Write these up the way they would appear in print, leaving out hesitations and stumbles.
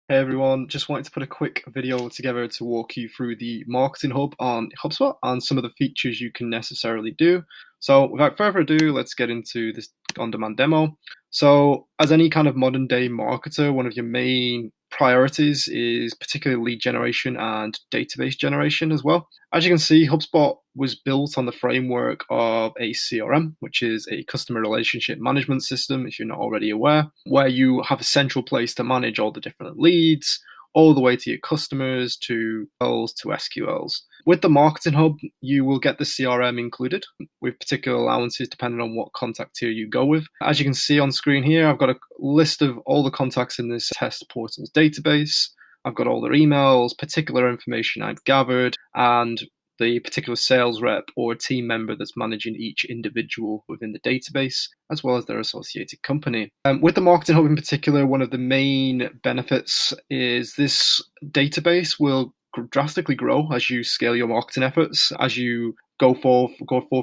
Hey everyone, just wanted to put a quick video together to walk you through the Marketing Hub on HubSpot and some of the features you can necessarily do. So without further ado, let's get into this on-demand demo. So as any kind of modern day marketer, one of your main priorities is particularly lead generation and database generation as well. As you can see, HubSpot was built on the framework of a CRM, which is a customer relationship management system, if you're not already aware, where you have a central place to manage all the different leads, all the way to your customers, to Ls, to SQLs. With the Marketing Hub, you will get the CRM included with particular allowances depending on what contact tier you go with. As you can see on screen here, I've got a list of all the contacts in this test portals database. I've got all their emails, particular information I've gathered, and the particular sales rep or team member that's managing each individual within the database, as well as their associated company. With the Marketing Hub in particular, one of the main benefits is this database will drastically grow as you scale your marketing efforts, as you go forth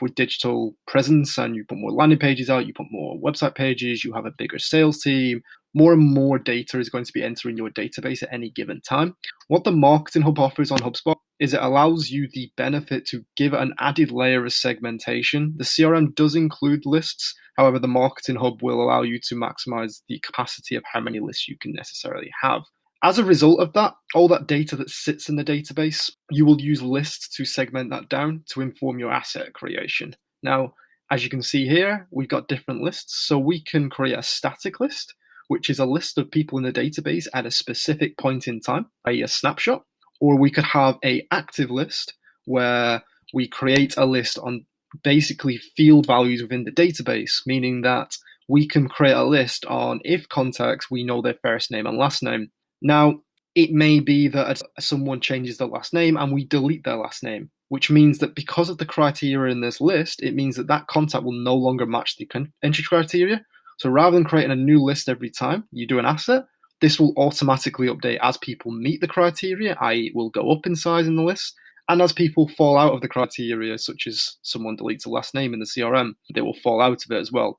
with digital presence and you put more landing pages out, you put more website pages, you have a bigger sales team. More and more data is going to be entering your database at any given time. What the Marketing Hub offers on HubSpot is it allows you the benefit to give an added layer of segmentation. The CRM does include lists. However, the Marketing Hub will allow you to maximize the capacity of how many lists you can necessarily have. As a result of that, all that data that sits in the database, you will use lists to segment that down to inform your asset creation. Now, as you can see here, we've got different lists. So we can create a static list, which is a list of people in the database at a specific point in time, i.e. a snapshot. Or we could have an active list where we create a list on basically field values within the database, meaning that we can create a list on if contacts, we know their first name and last name. Now, it may be that someone changes their last name and we delete their last name, which means that because of the criteria in this list, it means that that contact will no longer match the entry criteria. So rather than creating a new list every time you do an asset, this will automatically update as people meet the criteria, i.e. it will go up in size in the list. And as people fall out of the criteria, such as someone deletes a last name in the CRM, they will fall out of it as well.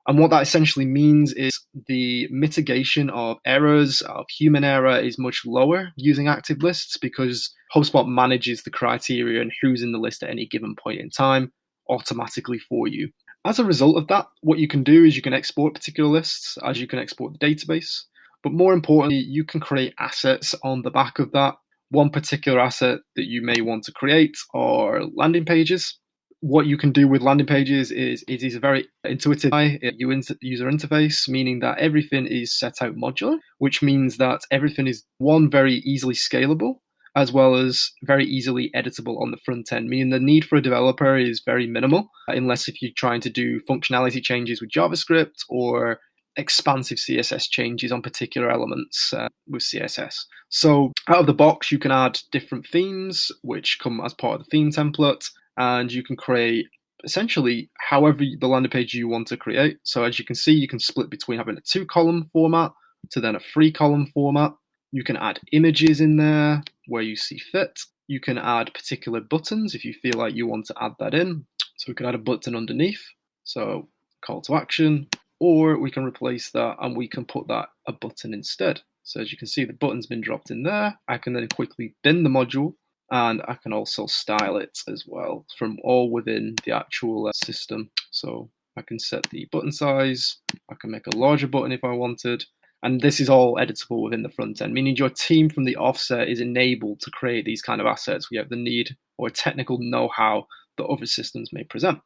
And what that essentially means is the mitigation of errors, of human error, is much lower using active lists because HubSpot manages the criteria and who's in the list at any given point in time automatically for you. As a result of that, what you can do is you can export particular lists as you can export the database. But more importantly, you can create assets on the back of that. One particular asset that you may want to create are landing pages. What you can do with landing pages is it is a very intuitive user interface, meaning that everything is set out modular, which means that everything is very easily scalable, as well as very easily editable on the front end, meaning the need for a developer is very minimal, unless if you're trying to do functionality changes with JavaScript or expansive CSS changes on particular elements with CSS. So out of the box, you can add different themes, which come as part of the theme template, and you can create essentially however the landing page you want to create. So as you can see, you can split between having a 2-column format to then a 3-column format. You can add images in there where you see fit. You can add particular buttons if you feel like you want to add that in. So we can add a button underneath, so call to action, or we can replace that and we can put that a button instead. So as you can see, the button's been dropped in there. I can then quickly bin the module, and I can also style it as well from all within the actual system. So I can set the button size. I can make a larger button if I wanted. And this is all editable within the front end, meaning your team from the offset is enabled to create these kind of assets. We have the need or technical know-how that other systems may present.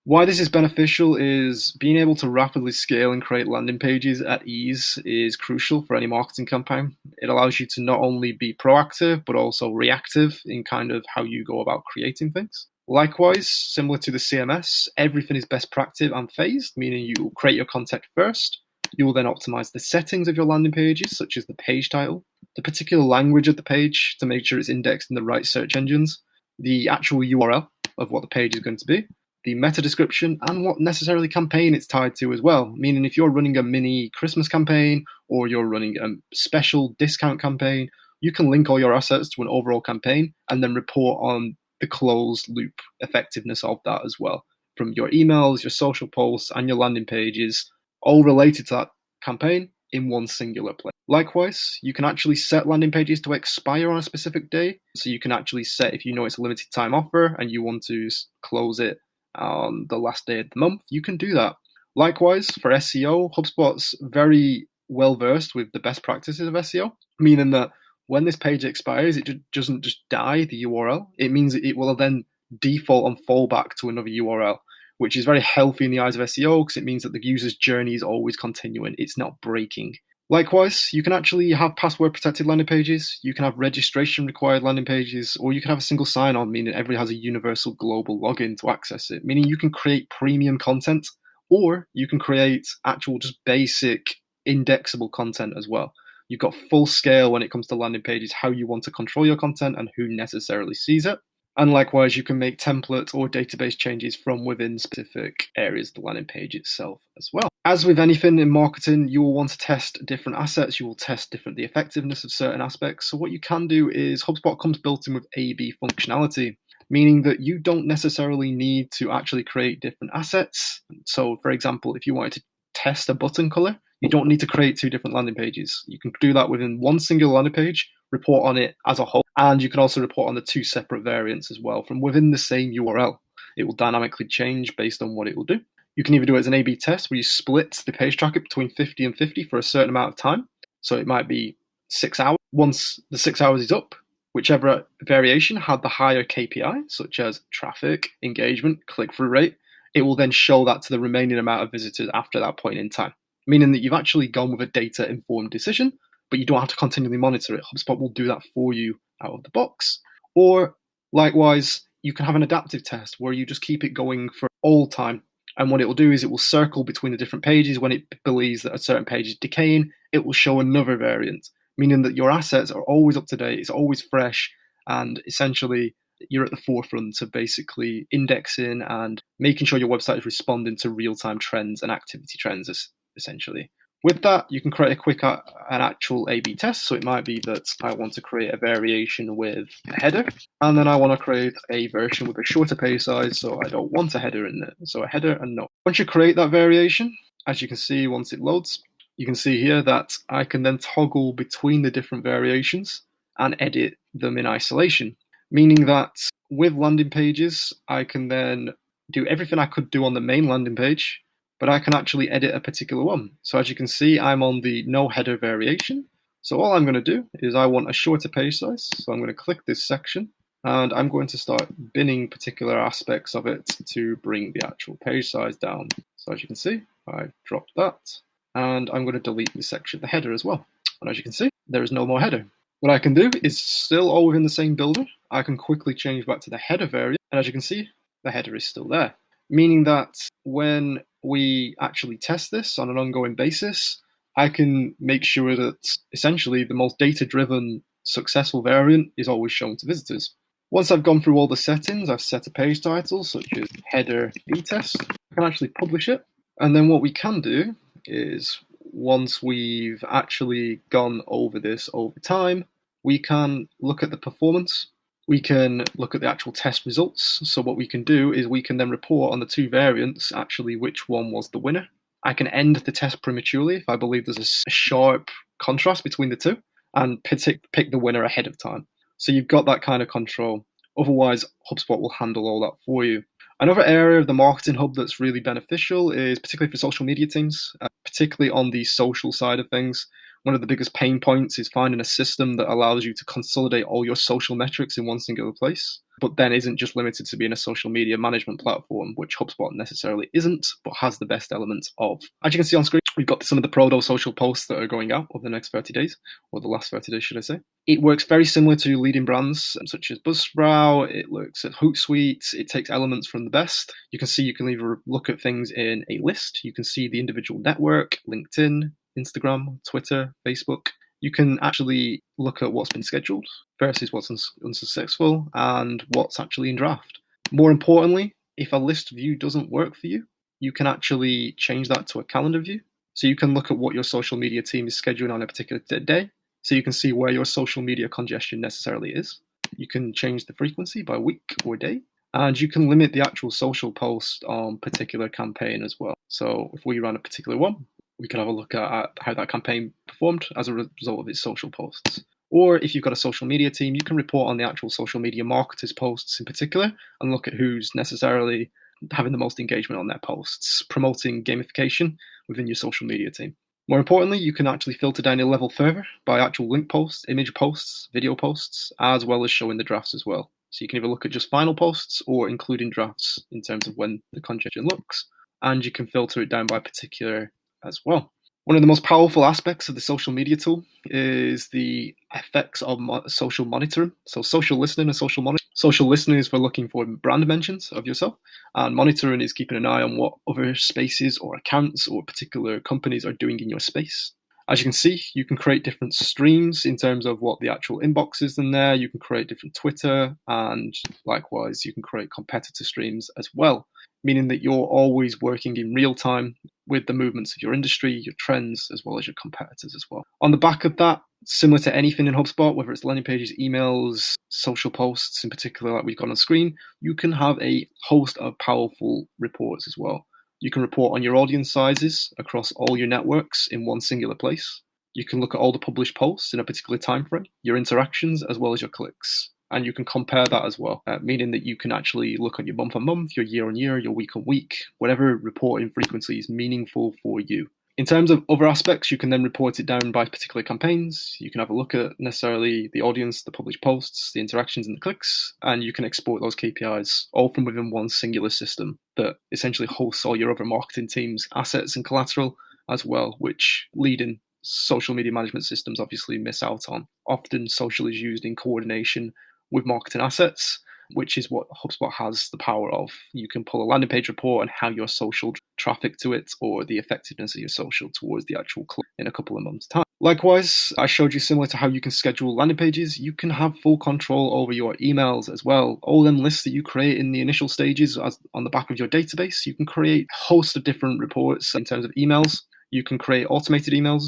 Why this is beneficial is being able to rapidly scale and create landing pages at ease is crucial for any marketing campaign. It allows you to not only be proactive, but also reactive in kind of how you go about creating things. Likewise, similar to the CMS, everything is best practice and phased, meaning you will create your content first. You will then optimize the settings of your landing pages, such as the page title, the particular language of the page to make sure it's indexed in the right search engines, the actual URL of what the page is going to be, the meta description, and what necessarily campaign it's tied to as well. Meaning if you're running a mini Christmas campaign or you're running a special discount campaign, you can link all your assets to an overall campaign and then report on the closed loop effectiveness of that as well. From your emails, your social posts, and your landing pages, all related to that campaign, in one singular place. Likewise, you can actually set landing pages to expire on a specific day. So you can actually set, if you know it's a limited time offer and you want to close it on the last day of the month, you can do that. Likewise, for SEO, HubSpot's very well versed with the best practices of SEO, meaning that when this page expires, it doesn't just die, the URL. It means it will then default and fall back to another URL, which is very healthy in the eyes of SEO because it means that the user's journey is always continuing. It's not breaking. Likewise, you can actually have password protected landing pages, you can have registration required landing pages, or you can have a single sign-on, meaning everybody has a universal global login to access it, meaning you can create premium content, or you can create actual just basic indexable content as well. You've got full scale when it comes to landing pages, how you want to control your content and who necessarily sees it. And likewise, you can make template or database changes from within specific areas of the landing page itself as well. As with anything in marketing, you will want to test different assets. You will test the effectiveness of certain aspects. So what you can do is HubSpot comes built in with A/B functionality, meaning that you don't necessarily need to actually create different assets. So for example, if you wanted to test a button color, you don't need to create two different landing pages. You can do that within one single landing page, report on it as a whole, and you can also report on the two separate variants as well from within the same URL. It will dynamically change based on what it will do. You can either do it as an A/B test where you split the page traffic between 50 and 50 for a certain amount of time. So it might be 6 hours. Once the 6 hours is up, whichever variation had the higher KPI, such as traffic, engagement, click-through rate, it will then show that to the remaining amount of visitors after that point in time, meaning that you've actually gone with a data-informed decision, but you don't have to continually monitor it. HubSpot will do that for you out of the box. Or likewise, you can have an adaptive test where you just keep it going for all time. And what it will do is it will circle between the different pages. When it believes that a certain page is decaying, it will show another variant, meaning that your assets are always up to date, it's always fresh, and essentially you're at the forefront of basically indexing and making sure your website is responding to real-time trends and activity trends, essentially. With that, you can create a quick an actual A/B test. So it might be that I want to create a variation with a header, and then I want to create a version with a shorter page size, so I don't want a header in there. So a header and no. Once you create that variation, as you can see, once it loads, you can see here that I can then toggle between the different variations and edit them in isolation, meaning that with landing pages, I can then do everything I could do on the main landing page, but I can actually edit a particular one. So as you can see, I'm on the no header variation. So all I'm going to do is I want a shorter page size. So I'm going to click this section and I'm going to start binning particular aspects of it to bring the actual page size down. So as you can see, I've dropped that and I'm going to delete this section, the header as well. And as you can see, there is no more header. What I can do is still all within the same builder. I can quickly change back to the header variant. And as you can see, the header is still there, meaning that when we actually test this on an ongoing basis, I can make sure that essentially the most data-driven successful variant is always shown to visitors. Once I've gone through all the settings, I've set a page title such as header B-test. I can actually publish it. And then what we can do is once we've actually gone over this over time, we can look at the performance. We can look at the actual test results. So what we can do is we can then report on the two variants, actually which one was the winner. I can end the test prematurely if I believe there's a sharp contrast between the two and pick the winner ahead of time. So you've got that kind of control. Otherwise, HubSpot will handle all that for you. Another area of the Marketing Hub that's really beneficial is particularly for social media teams, particularly on the social side of things. One of the biggest pain points is finding a system that allows you to consolidate all your social metrics in one singular place, but then isn't just limited to being a social media management platform, which HubSpot necessarily isn't, but has the best elements of. As you can see on screen, we've got some of the Prodo social posts that are going out over the next 30 days, or the last 30 days, should I say. It works very similar to leading brands such as Buzzsprout. It looks at Hootsuite. It takes elements from the best. You can see you can either look at things in a list. You can see the individual network, LinkedIn, Instagram, Twitter, Facebook. You can actually look at what's been scheduled versus what's unsuccessful and what's actually in draft. More importantly, if a list view doesn't work for you, you can actually change that to a calendar view. So you can look at what your social media team is scheduling on a particular day. So you can see where your social media congestion necessarily is. You can change the frequency by week or day. And you can limit the actual social post on particular campaign as well. So if we run a particular one, we can have a look at how that campaign performed as a result of its social posts. Or if you've got a social media team, you can report on the actual social media marketers' posts in particular and look at who's necessarily having the most engagement on their posts, promoting gamification within your social media team. More importantly, you can actually filter down a level further by actual link posts, image posts, video posts, as well as showing the drafts as well. So you can either look at just final posts or including drafts in terms of when the congestion looks, and you can filter it down by particular as well. One of the most powerful aspects of the social media tool is the effects of social monitoring. So social listening and social monitoring. Social listening is for looking for brand mentions of yourself, and monitoring is keeping an eye on what other spaces or accounts or particular companies are doing in your space. As you can see, you can create different streams in terms of what the actual inbox is in there. You can create different Twitter, and likewise, you can create competitor streams as well, meaning that you're always working in real time with the movements of your industry, your trends, as well as your competitors as well. On the back of that, similar to anything in HubSpot, whether it's landing pages, emails, social posts in particular, like we've got on screen, you can have a host of powerful reports as well. You can report on your audience sizes across all your networks in one singular place. You can look at all the published posts in a particular time frame, your interactions, as well as your clicks. And you can compare that as well, meaning that you can actually look at your month on month, your year on year, your week on week, whatever reporting frequency is meaningful for you. In terms of other aspects, you can then report it down by particular campaigns. You can have a look at necessarily the audience, the published posts, the interactions and the clicks, and you can export those KPIs all from within one singular system that essentially hosts all your other marketing teams' assets and collateral as well, which leading social media management systems obviously miss out on. Often social is used in coordination with marketing assets, which is what HubSpot has the power of. You can pull a landing page report and how your social traffic to it or the effectiveness of your social towards the actual click in a couple of months' time. Likewise, I showed you similar to how you can schedule landing pages, you can have full control over your emails as well. All them lists that you create in the initial stages as on the back of your database, you can create a host of different reports in terms of emails. You can create automated emails,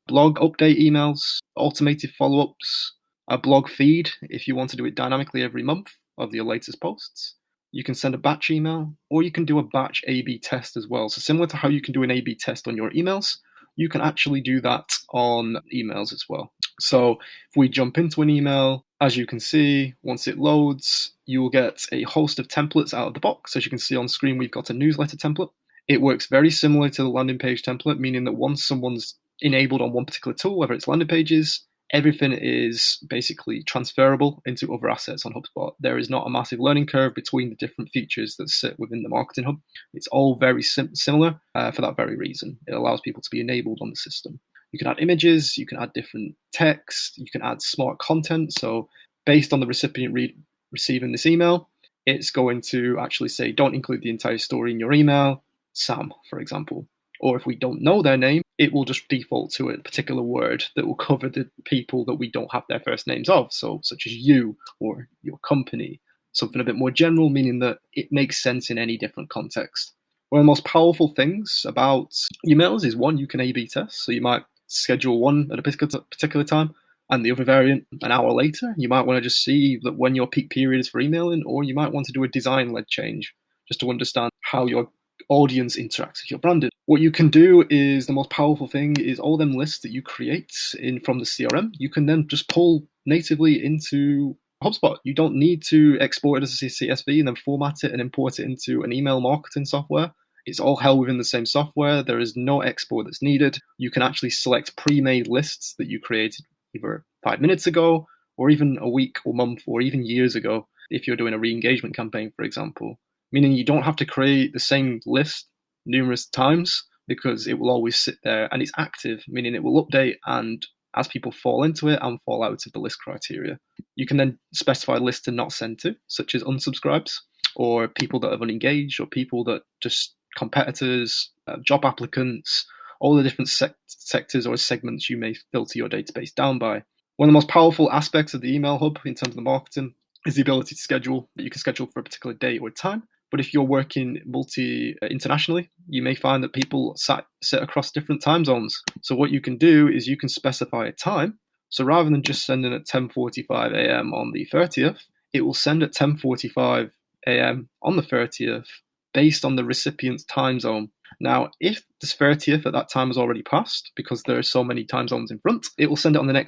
blog update emails, automated follow-ups, a blog feed if you want to do it dynamically every month of your latest posts. You can send a batch email, or you can do a batch A/B test as well. So similar to how you can do an A/B test on your emails, you can actually do that on emails as well. So if we jump into an email, as you can see, once it loads, you will get a host of templates out of the box. As you can see on screen, we've got a newsletter template. It works very similar to the landing page template, meaning that once someone's enabled on one particular tool, whether it's landing pages, everything is basically transferable into other assets on HubSpot. There is not a massive learning curve between the different features that sit within the Marketing Hub. It's all very similar for that very reason. It allows people to be enabled on the system. You can add images, you can add different text, you can add smart content. So based on the recipient receiving this email, it's going to actually say, don't include the entire story in your email, Sam, for example. Or if we don't know their name, it will just default to a particular word that will cover the people that we don't have their first names of. So such as you or your company, something a bit more general, meaning that it makes sense in any different context. One of the most powerful things about emails is one, you can A/B test. So you might schedule one at a particular time and the other variant an hour later. You might want to just see that when your peak period is for emailing, or you might want to do a design-led change just to understand how your audience interacts with your branding. What you can do is the most powerful thing is all them lists that you create from the CRM, you can then just pull natively into HubSpot. You don't need to export it as a CSV and then format it and import it into an email marketing software. It's all held within the same software. There is no export that's needed. You can actually select pre-made lists that you created either 5 minutes ago or even a week or month or even years ago if you're doing a re-engagement campaign, for example. Meaning you don't have to create the same list numerous times because it will always sit there and it's active, meaning it will update and as people fall into it and fall out of the list criteria. You can then specify lists to not send to, such as unsubscribes or people that have unengaged or people that just competitors, job applicants, all the different sectors or segments you may filter your database down by. One of the most powerful aspects of the email hub in terms of the marketing is the ability to schedule, that you can schedule for a particular date or time. But if you're working internationally, you may find that people sit across different time zones. So what you can do is you can specify a time. So rather than just sending at 10:45 a.m. on the 30th, it will send at 10:45 a.m. on the 30th based on the recipient's time zone. Now, if the 30th at that time has already passed, because there are so many time zones in front, it will send it on the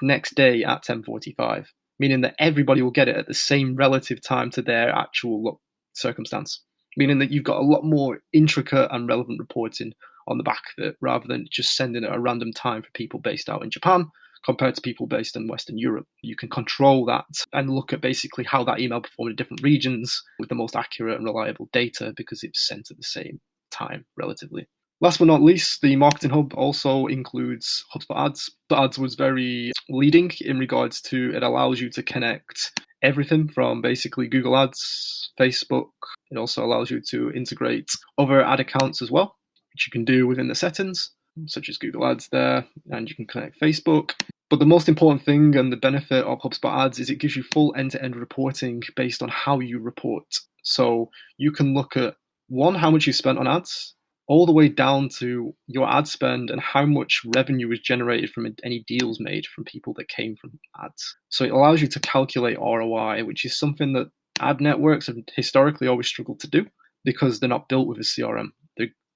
next day at 10:45, meaning that everybody will get it at the same relative time to their actual circumstance, meaning that you've got a lot more intricate and relevant reporting on the back of it, rather than just sending it at a random time for people based out in Japan compared to people based in Western Europe. You can control that and look at basically how that email performed in different regions with the most accurate and reliable data, because it's sent at the same time relatively. Last but not least, the Marketing Hub also includes HubSpot Ads. HubSpot Ads was very leading in regards to it allows you to connect everything from basically Google Ads, Facebook. It also allows you to integrate other ad accounts as well, which you can do within the settings, such as Google Ads there, and you can connect Facebook. But the most important thing and the benefit of HubSpot Ads is it gives you full end-to-end reporting based on how you report. So you can look at, one, how much you spent on ads, all the way down to your ad spend and how much revenue was generated from any deals made from people that came from ads. So it allows you to calculate ROI, which is something that ad networks have historically always struggled to do because they're not built with a CRM.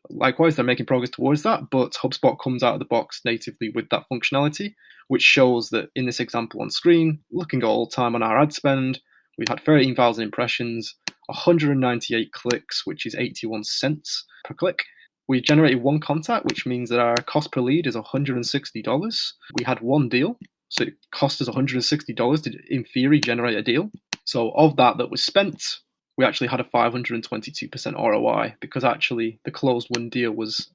Likewise, they're making progress towards that, but HubSpot comes out of the box natively with that functionality, which shows that in this example on screen, looking at all time on our ad spend, we've had 13,000 impressions, 198 clicks, which is 81 cents per click. We generated one contact, which means that our cost per lead is $160. We had one deal, so it cost us $160 to, in theory, generate a deal. So of that was spent, we actually had a 522% ROI, because actually the closed won deal was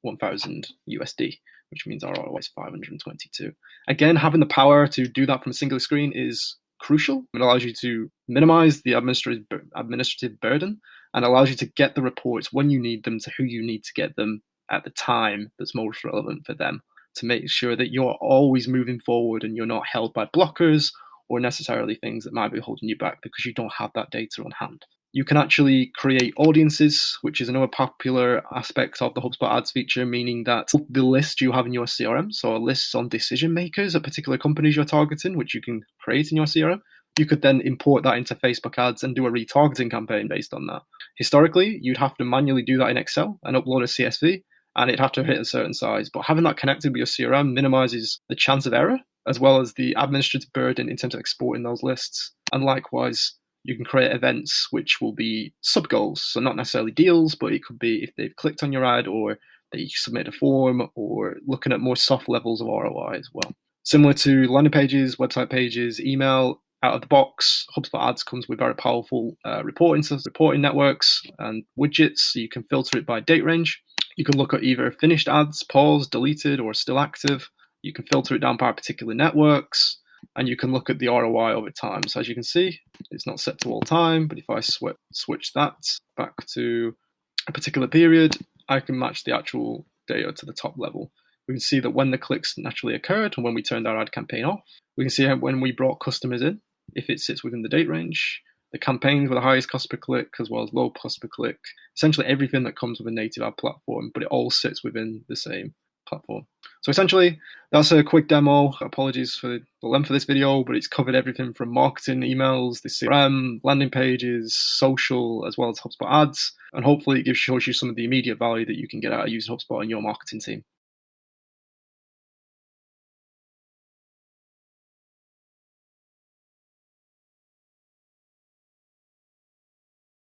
1,000 USD, which means our ROI is 522. Again, having the power to do that from a single screen is crucial. It allows you to minimize the administrative burden and allows you to get the reports when you need them to who you need to get them at the time that's most relevant for them, to make sure that you're always moving forward and you're not held by blockers or necessarily things that might be holding you back because you don't have that data on hand. You can actually create audiences, which is another popular aspect of the HubSpot Ads feature, meaning that the list you have in your CRM, so a list on decision makers at particular companies you're targeting, which you can create in your CRM, you could then import that into Facebook ads and do a retargeting campaign based on that. Historically, you'd have to manually do that in Excel and upload a CSV, and it'd have to hit a certain size. But having that connected with your CRM minimizes the chance of error, as well as the administrative burden in terms of exporting those lists. And likewise, you can create events which will be sub-goals. So not necessarily deals, but it could be if they've clicked on your ad or they submit a form, or looking at more soft levels of ROI as well. Similar to landing pages, website pages, email, out of the box, HubSpot Ads comes with very powerful reporting networks and widgets, so you can filter it by date range. You can look at either finished ads, paused, deleted, or still active. You can filter it down by particular networks, and you can look at the ROI over time. So as you can see, it's not set to all time, but if I switch that back to a particular period, I can match the actual data to the top level. We can see that when the clicks naturally occurred and when we turned our ad campaign off. We can see how when we brought customers in, if it sits within the date range, the campaigns with the highest cost per click as well as low cost per click, essentially everything that comes with a native ad platform, but it all sits within the same platform. So essentially, that's a quick demo. Apologies for the length of this video, but it's covered everything from marketing, emails, the CRM, landing pages, social, as well as HubSpot Ads. And hopefully it shows you some of the immediate value that you can get out of using HubSpot in your marketing team.